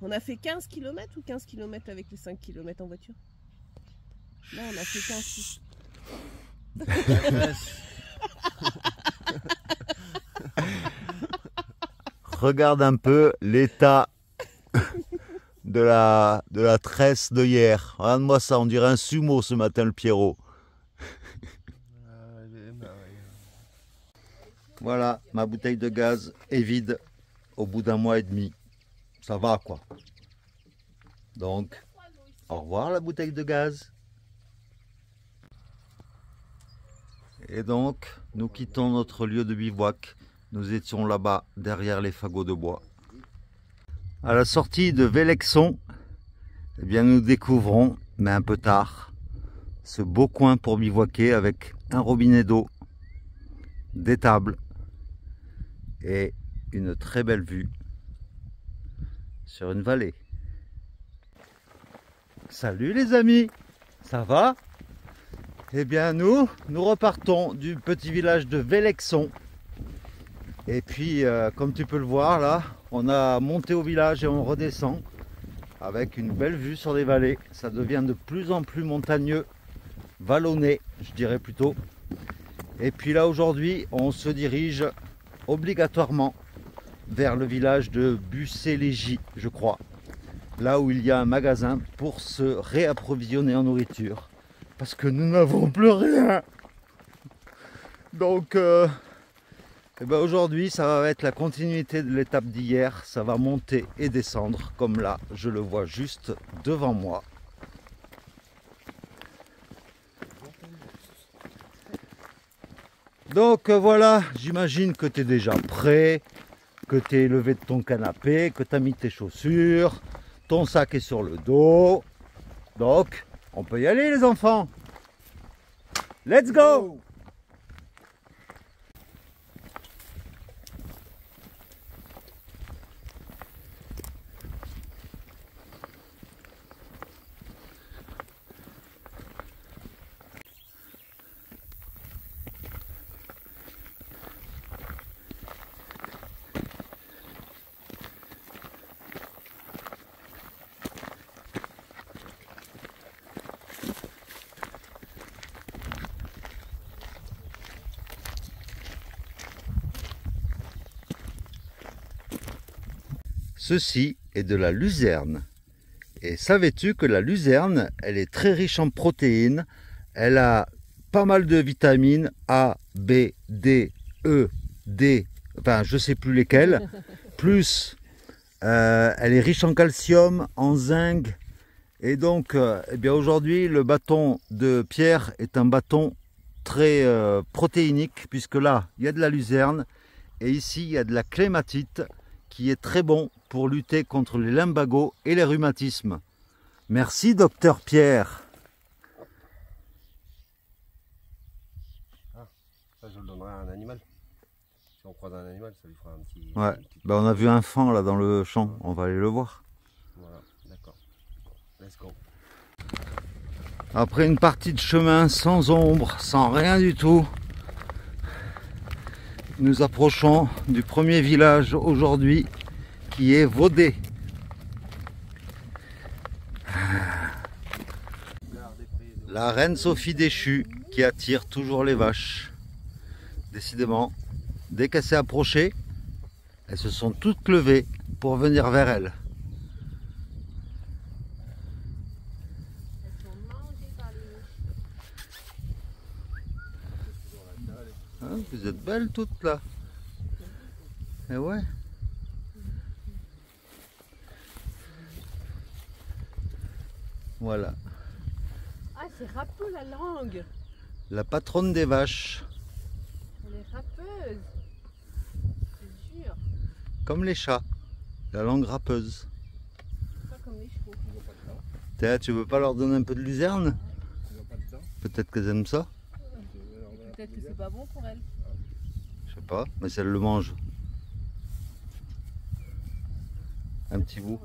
On a fait 15 km ou 15 km avec les 5 km en voiture? Là, on a fait 15. Regarde un peu l'état de la tresse de hier. Regarde-moi ça, on dirait un sumo ce matin, le Pierrot. Voilà, ma bouteille de gaz est vide au bout d'un mois et demi. Ça va quoi. Donc, au revoir la bouteille de gaz. Et donc, nous quittons notre lieu de bivouac. Nous étions là-bas, derrière les fagots de bois. À la sortie de Vélexon, eh bien, nous découvrons, mais un peu tard, ce beau coin pour bivouaquer avec un robinet d'eau, des tables et une très belle vue sur une vallée. Salut les amis, ça va? Eh bien nous repartons du petit village de Vélexon. Et puis comme tu peux le voir là, on a monté au village et on redescend avec une belle vue sur les vallées. Ça devient de plus en plus montagneux, vallonné je dirais plutôt. Et puis là aujourd'hui on se dirige obligatoirement vers le village de Bucélégie, je crois. Là où il y a un magasin pour se réapprovisionner en nourriture. Parce que nous n'avons plus rien. Donc eh ben aujourd'hui ça va être la continuité de l'étape d'hier. Ça va monter et descendre comme là je le vois juste devant moi. Donc voilà, j'imagine que tu es déjà prêt, que tu es levé de ton canapé, que tu as mis tes chaussures, ton sac est sur le dos. Donc on peut y aller les enfants. Let's go! Ceci est de la luzerne. Et savais-tu que la luzerne, elle est très riche en protéines. Elle a pas mal de vitamines A, B, D, E, D, enfin je sais plus lesquelles. Plus, elle est riche en calcium, en zinc. Et donc, eh bien aujourd'hui, le bâton de Pierre est un bâton très protéinique, puisque là, il y a de la luzerne. Et ici, il y a de la clématite, qui est très bon pour lutter contre les lumbagos et les rhumatismes. Merci, docteur Pierre. Ah, ça je le donnerai à un animal. Si on croise un animal, ça lui fera un petit... Ouais, ben, on a vu un faon là dans le champ, on va aller le voir. Voilà, d'accord. Let's go. Après une partie de chemin sans ombre, sans rien du tout, nous approchons du premier village aujourd'hui qui est Vaudé. La reine Sophie déchue qui attire toujours les vaches. Décidément, dès qu'elle s'est approchée, elles se sont toutes levées pour venir vers elle. Hein, vous êtes belles toutes là. Et ouais. Voilà. Ah, c'est râpeux la langue. La patronne des vaches. Elle est râpeuse. Je te jure. Comme les chats. La langue râpeuse. Pas comme les chevaux. Tiens, tu veux pas leur donner un peu de luzerne? Peut-être qu'elles aiment ça. Peut-être que c'est pas bon pour elles. Je sais pas, mais si elles le mangent. Un petit bout.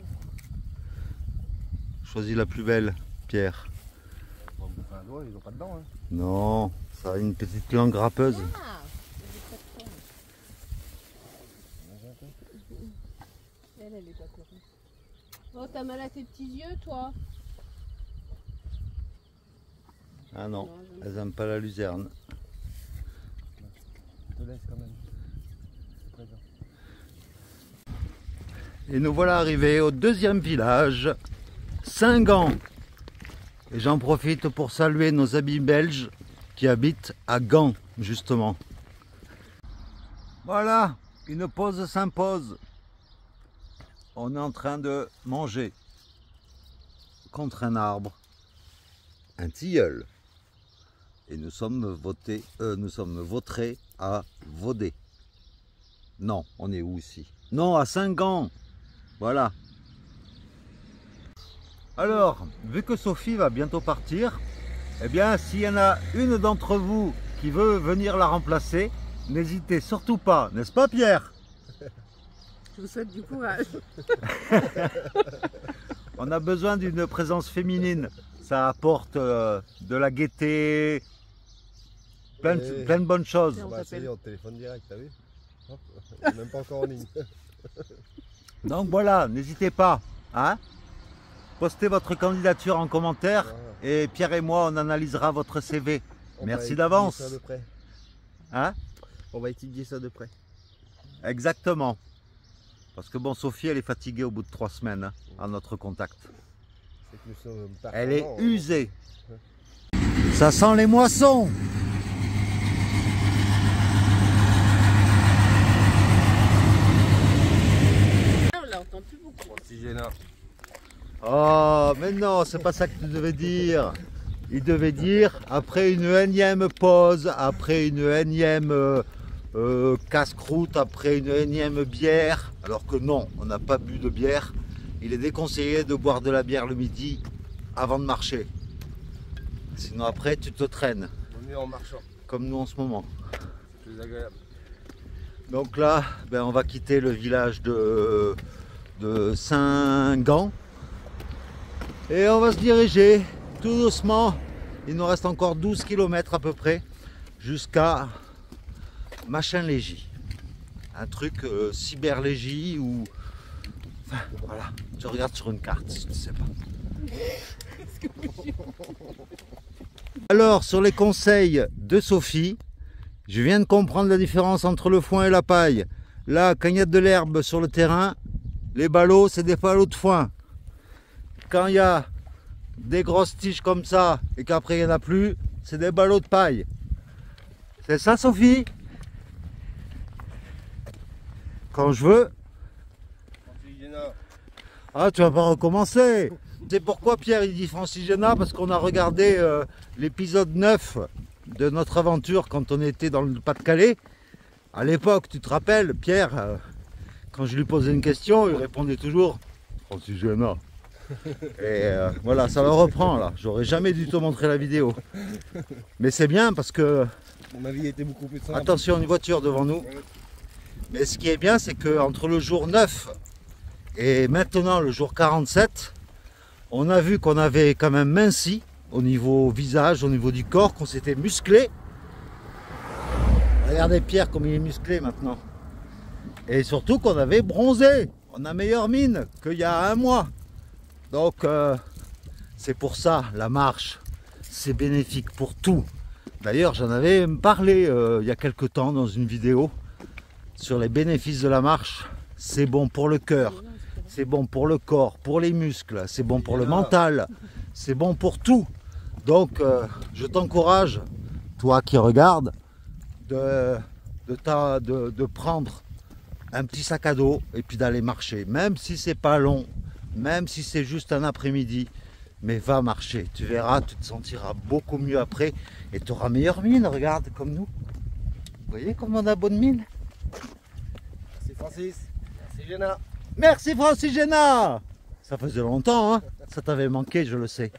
Choisis la plus belle, Pierre. Ils n'ont pas de dents. Hein. Non, ça a une petite langue râpeuse. Ah, elle est pas correcte. Oh, t'as mal à tes petits yeux, toi? Ah non, Non, j'aime elles n'aiment pas la luzerne. Je te laisse quand même. C'est présent. Et nous voilà arrivés au deuxième village, Saint-Gand. Et j'en profite pour saluer nos amis belges qui habitent à Gand, justement. Voilà, une pause s'impose. On est en train de manger contre un arbre, un tilleul. Et nous sommes vautrés à Vaudé. Non, on est où ici? Non, à Saint-Gand. Voilà. Alors, vu que Sophie va bientôt partir, eh bien, s'il y en a une d'entre vous qui veut venir la remplacer, n'hésitez surtout pas, n'est-ce pas Pierre? Je vous souhaite du courage. On a besoin d'une présence féminine. Ça apporte de la gaieté, plein de bonnes choses. On Bah, ça y t'appelle. est, on téléphone direct, t'as vu? Hop, on est même pas encore en ligne. Donc voilà, n'hésitez pas. Hein, postez votre candidature en commentaire Voilà. et Pierre et moi, on analysera votre CV. On va Merci étudier d'avance. ça de près. Hein? On va étudier ça de près. Exactement. Parce que bon, Sophie, elle est fatiguée au bout de 3 semaines hein, à notre contact. C'est que nous sommes Elle est performants, usée. Ça sent les moissons. On l'entend plus beaucoup. Oxygénat. Oh, mais non, c'est pas ça que tu devais dire. Il devait dire, après une énième pause, après une énième casse-croûte, après une énième bière, alors que non, on n'a pas bu de bière, il est déconseillé de boire de la bière le midi avant de marcher. Sinon après, tu te traînes, Vaut mieux en marchant. comme nous en ce moment. C'est plus agréable. Donc là, ben, on va quitter le village de Saint-Gand et on va se diriger tout doucement. Il nous reste encore 12 km à peu près jusqu'à Machin-Légy. Un truc cyberlégie ou... Enfin, voilà, tu regardes sur une carte si tu ne sais pas. Alors, sur les conseils de Sophie, je viens de comprendre la différence entre le foin et la paille. Là, quand il y a de l'herbe sur le terrain, les ballots, c'est des ballots de foin. Quand il y a des grosses tiges comme ça et qu'après il n'y en a plus, c'est des ballots de paille. C'est ça, Sophie? Quand je veux. Oxygénat. Ah, tu vas pas recommencer. C'est pourquoi Pierre il dit Francigena, parce qu'on a regardé l'épisode 9 de notre aventure quand on était dans le Pas-de-Calais. À l'époque, tu te rappelles, Pierre, quand je lui posais une question, il répondait toujours Francigena. Et voilà, ça le reprend là. J'aurais jamais dû te montrer la vidéo. Mais c'est bien parce que, Ma vie était beaucoup plus simple. attention, une voiture devant nous. Mais ce qui est bien, c'est qu'entre le jour 9 et maintenant le jour 47, on a vu qu'on avait quand même minci au niveau visage, au niveau du corps, qu'on s'était musclé. Regardez Pierre comme il est musclé maintenant. Et surtout qu'on avait bronzé. On a meilleure mine qu'il y a un mois. Donc c'est pour ça la marche, c'est bénéfique pour tout. D'ailleurs j'en avais parlé il y a quelque temps dans une vidéo sur les bénéfices de la marche. C'est bon pour le cœur, c'est bon pour le corps, pour les muscles, c'est bon pour le mental, c'est bon pour tout. Donc je t'encourage, toi qui regardes, de prendre un petit sac à dos et puis d'aller marcher, même si c'est pas long, même si c'est juste un après-midi, mais va marcher, tu verras, tu te sentiras beaucoup mieux après et tu auras meilleure mine, regarde comme nous. Vous voyez comme on a bonne mine? Merci Francis. Merci Géna. Merci Francigena. Ça faisait longtemps, hein? Ça t'avait manqué, je le sais.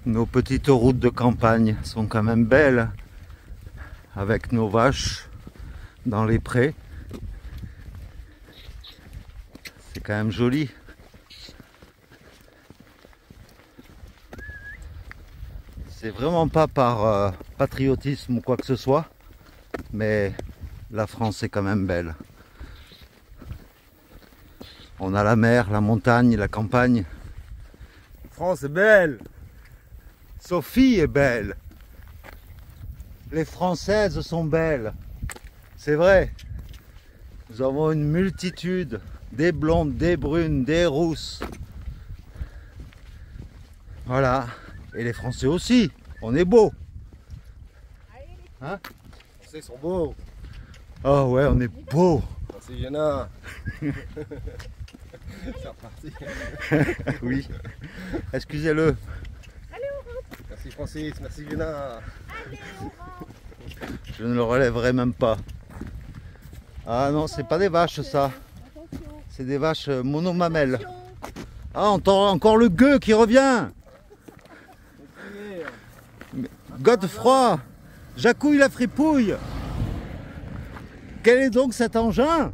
Nos petites routes de campagne sont quand même belles, avec nos vaches dans les prés. C'est quand même joli. C'est vraiment pas par patriotisme ou quoi que ce soit, mais la France est quand même belle. On a la mer, la montagne, la campagne. France est belle. Sophie est belle. Les Françaises sont belles. C'est vrai. Nous avons une multitude. Des blondes, des brunes, des rousses. Voilà. Et les Français aussi. On est beaux. Hein? Les Français sont beaux. Oh ouais, on est beaux. Merci Jenna. C'est reparti. Oui. Excusez-le. Merci Francis, merci Jenna. Je ne le relèverai même pas. Ah non, c'est pas des vaches ça. C'est des vaches monomamelles. Ah, encore le gueux qui revient. Godefroy, Jacouille la fripouille. Quel est donc cet engin?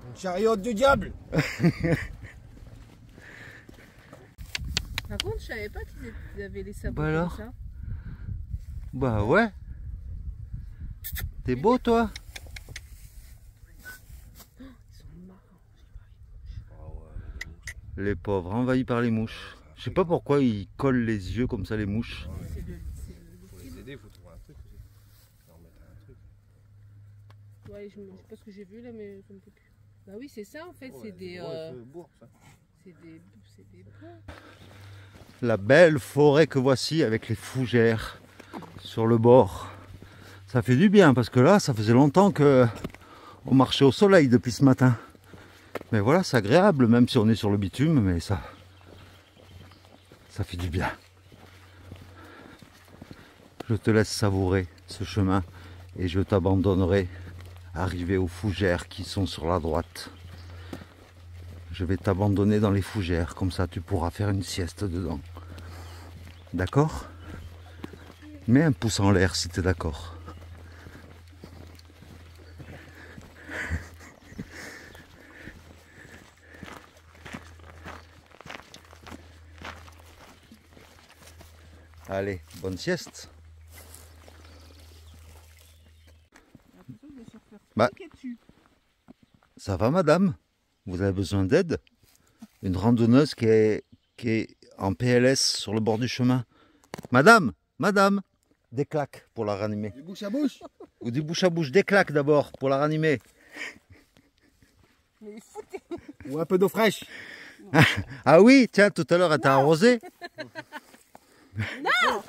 Une chariote du diable. Par contre, je savais pas qu'ils avaient les sabots Bah alors comme ça. Bah ouais. T'es beau toi? Ils sont marrants. Les pauvres, envahis par les mouches. Je sais pas pourquoi ils collent les yeux comme ça les mouches. Pour les aider, il faut trouver un truc aussi. Leur mettre un truc. Ouais, je sais pas ce que j'ai vu là, mais ça me plaît plus. Bah oui, c'est ça en fait, c'est des. C'est des bois. La belle forêt que voici avec les fougères sur le bord. Ça fait du bien parce que là, ça faisait longtemps que on marchait au soleil depuis ce matin. Mais voilà, c'est agréable, même si on est sur le bitume, mais ça fait du bien. Je te laisse savourer ce chemin et je t'abandonnerai arrivé aux fougères qui sont sur la droite. Je vais t'abandonner dans les fougères, comme ça tu pourras faire une sieste dedans. D'accord? Mets un pouce en l'air si tu es d'accord. Allez, bonne sieste. Bah, ça va madame? Vous avez besoin d'aide? Une randonneuse qui est en PLS sur le bord du chemin. Madame, des claques pour la ranimer. Du bouche à bouche. Ou du bouche à bouche, des claques d'abord pour la ranimer. Ou un peu d'eau fraîche. Ah oui, tiens, tout à l'heure elle t'a arrosé. Non,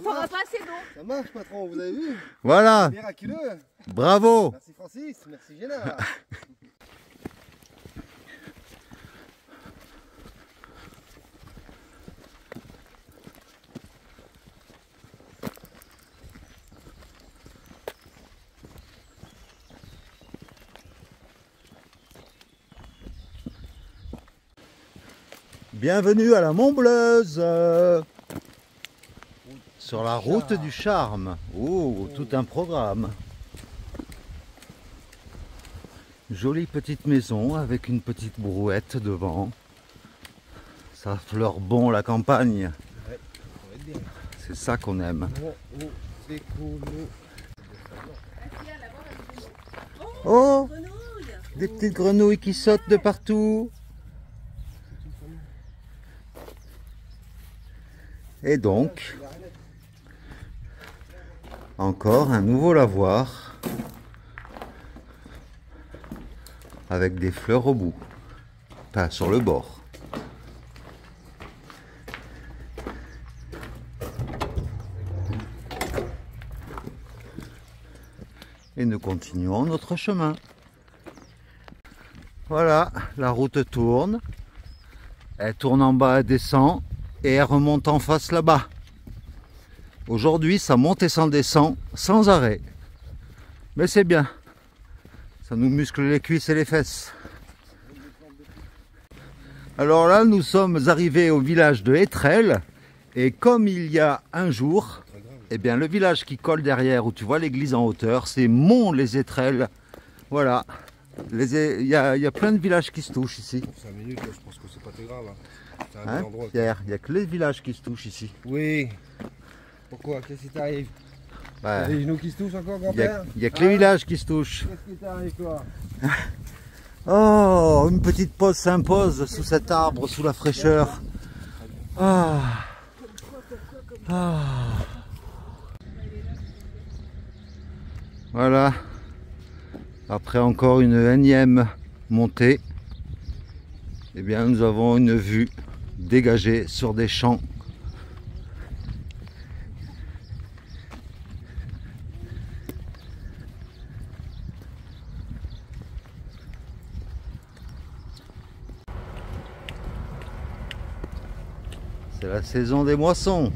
t'auras pas assez d'eau. Ça marche patron, vous avez vu? Voilà, Miraculeux. bravo. Merci Francis, merci Jenna. Bienvenue à la Montbleuse. Sur la route du charme. Oh, tout un programme. Jolie petite maison avec une petite brouette devant. Ça fleure bon la campagne. Ouais, ça va être bien. C'est ça qu'on aime. C'est cool. Oh, des petites grenouilles qui sautent de partout. Et donc, encore un nouveau lavoir avec des fleurs au bout, pas sur le bord. Et nous continuons notre chemin. Voilà, la route tourne. Elle tourne en bas, elle descend. Et elle remonte en face là-bas. Aujourd'hui, ça monte et ça descend sans arrêt. Mais c'est bien. Ça nous muscle les cuisses et les fesses. Alors là, nous sommes arrivés au village de Étrelles. Et comme il y a un jour, eh bien, le village qui colle derrière, où tu vois l'église en hauteur, c'est Mont-les-Étrelles. Voilà. Il y a plein de villages qui se touchent ici. 5 minutes, je pense que c'est pas très grave. Hein. C'est un Hein, bon endroit. Pierre, il n'y a que les villages qui se touchent ici. Oui. Pourquoi? Qu'est-ce qui t'arrive? Bah, T'as les genoux qui se touchent encore, il n'y grand-père? a que les villages qui se touchent. Qu'est-ce qui t'arrive, toi? Oh, une petite pause s'impose sous cet arbre, sous la fraîcheur. Ah. Ah. Voilà. Après encore une énième montée, eh bien nous avons une vue dégagée sur des champs. C'est la saison des moissons.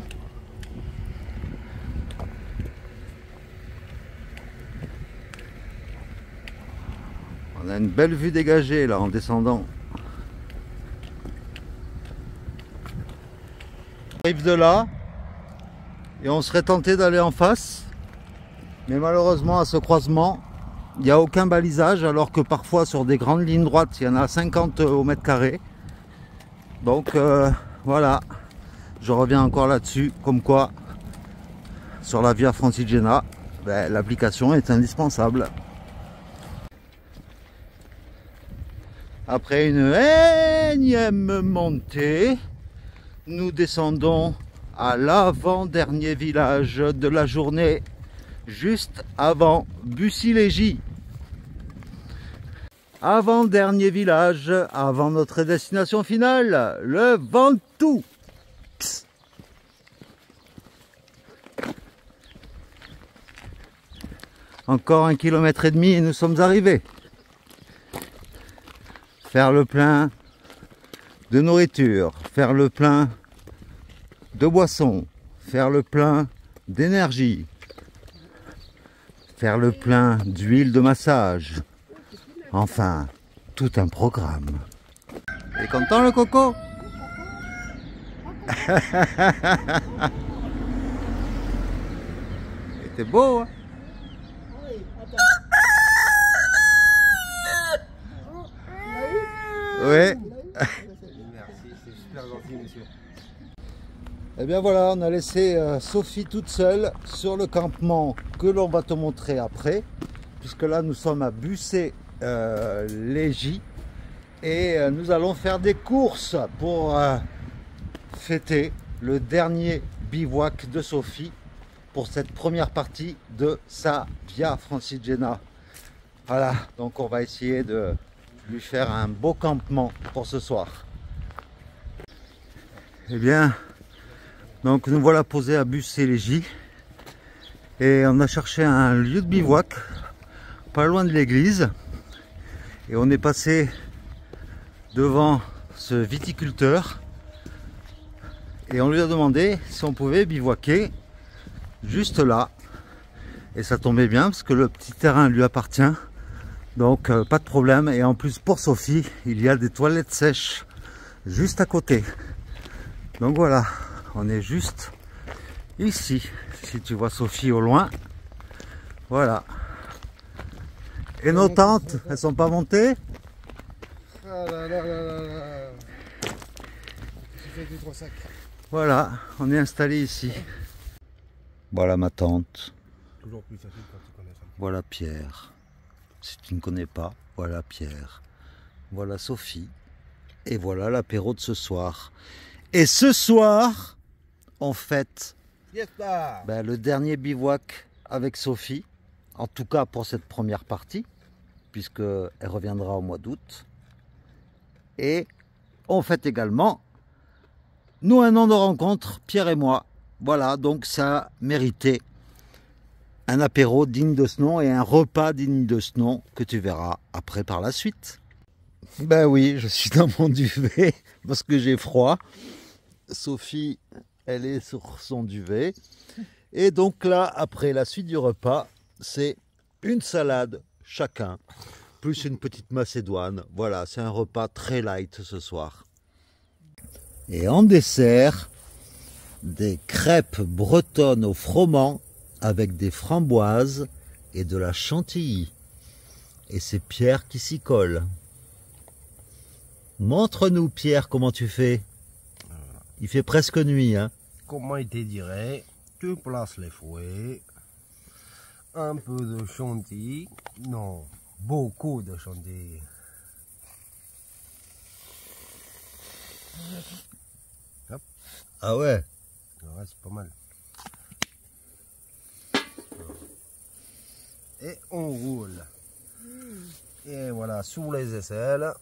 On a une belle vue dégagée là en descendant. On arrive de là et on serait tenté d'aller en face, mais malheureusement à ce croisement il n'y a aucun balisage, alors que parfois sur des grandes lignes droites il y en a 50 au mètre carré. Donc voilà, je reviens encore là-dessus, comme quoi sur la Via Francigena, l'application est indispensable. Après une énième montée, nous descendons à l'avant-dernier village de la journée, juste avant Bucy-Légy. Avant-dernier village, avant notre destination finale, le Ventoux. Psst. Encore 1,5 km et nous sommes arrivés. Faire le plein de nourriture, faire le plein de boissons, faire le plein d'énergie, faire le plein d'huile de massage. Enfin, tout un programme. T'es content le coco? C'était beau, hein? Oui. Merci, c'est super gentil, monsieur. Et bien voilà, on a laissé Sophie toute seule sur le campement que l'on va te montrer après, puisque là nous sommes à Bucy-Légy et nous allons faire des courses pour fêter le dernier bivouac de Sophie pour cette première partie de sa Via Francigena. Voilà, donc on va essayer de lui faire un beau campement pour ce soir. Eh bien, donc nous voilà posés à Bucy-Légy et on a cherché un lieu de bivouac pas loin de l'église et on est passé devant ce viticulteur et on lui a demandé si on pouvait bivouaquer juste là, et ça tombait bien parce que le petit terrain lui appartient. Donc pas de problème, et en plus pour Sophie il y a des toilettes sèches juste à côté. Donc voilà, on est juste ici, si tu vois Sophie au loin. Voilà. Et nos tentes, elles sont pas montées? Ah là là là là là. J'ai fait 2-3 sacs. Voilà, on est installé ici. Voilà ma tante. Toujours plus facile quand tu connais ça. Voilà Pierre. Si tu ne connais pas, voilà Pierre. Voilà Sophie. Et voilà l'apéro de ce soir. Et ce soir, on fête le dernier bivouac avec Sophie. En tout cas pour cette première partie, puisqu'elle reviendra au mois d'août. Et on fête également, nous, un an de rencontre, Pierre et moi. Voilà, donc ça méritait un apéro digne de ce nom et un repas digne de ce nom que tu verras après par la suite. Ben oui, je suis dans mon duvet parce que j'ai froid. Sophie, elle est sur son duvet. Et donc là, après la suite du repas, c'est une salade chacun, plus une petite macédoine. Voilà, c'est un repas très light ce soir. Et en dessert, des crêpes bretonnes au froment avec des framboises et de la chantilly. Et c'est Pierre qui s'y colle. Montre-nous Pierre comment tu fais. Il fait presque nuit, hein. Comment il te dirait, tu places les fouets, un peu de chantilly, non, beaucoup de chantilly. Hop. Ah ouais. Ouais, c'est pas mal. Et on roule. Et voilà, sous les aisselles.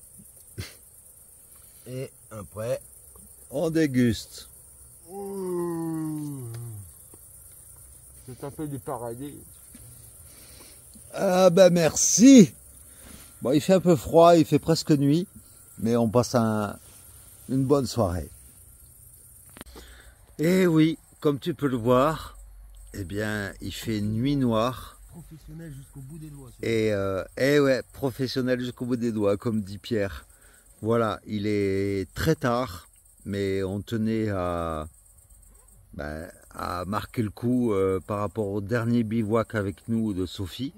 Et après, On déguste. c'est un peu du paradis. Ah ben merci. Bon, il fait un peu froid, il fait presque nuit, mais on passe une bonne soirée. Et oui, comme tu peux le voir, eh bien, il fait nuit noire. Professionnel jusqu'au bout des doigts. Et ouais, professionnel jusqu'au bout des doigts, comme dit Pierre. Voilà, il est très tard, mais on tenait à marquer le coup par rapport au dernier bivouac avec nous de Sophie.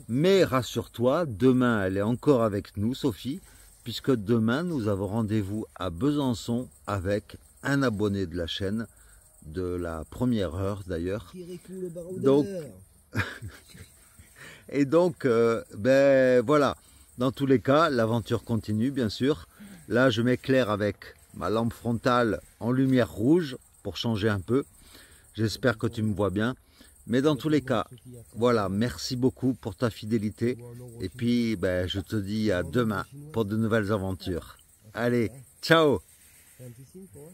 Mais rassure-toi, demain elle est encore avec nous, Sophie, puisque demain nous avons rendez-vous à Besançon avec un abonné de la chaîne, de la première heure d'ailleurs. Donc, et donc, ben voilà, dans tous les cas, l'aventure continue bien sûr. Là, je m'éclaire avec ma lampe frontale en lumière rouge pour changer un peu. J'espère que tu me vois bien. Mais dans tous les cas, voilà, merci beaucoup pour ta fidélité. Et puis, ben, je te dis à demain pour de nouvelles aventures. Allez, ciao! C'est un petit signe pour moi.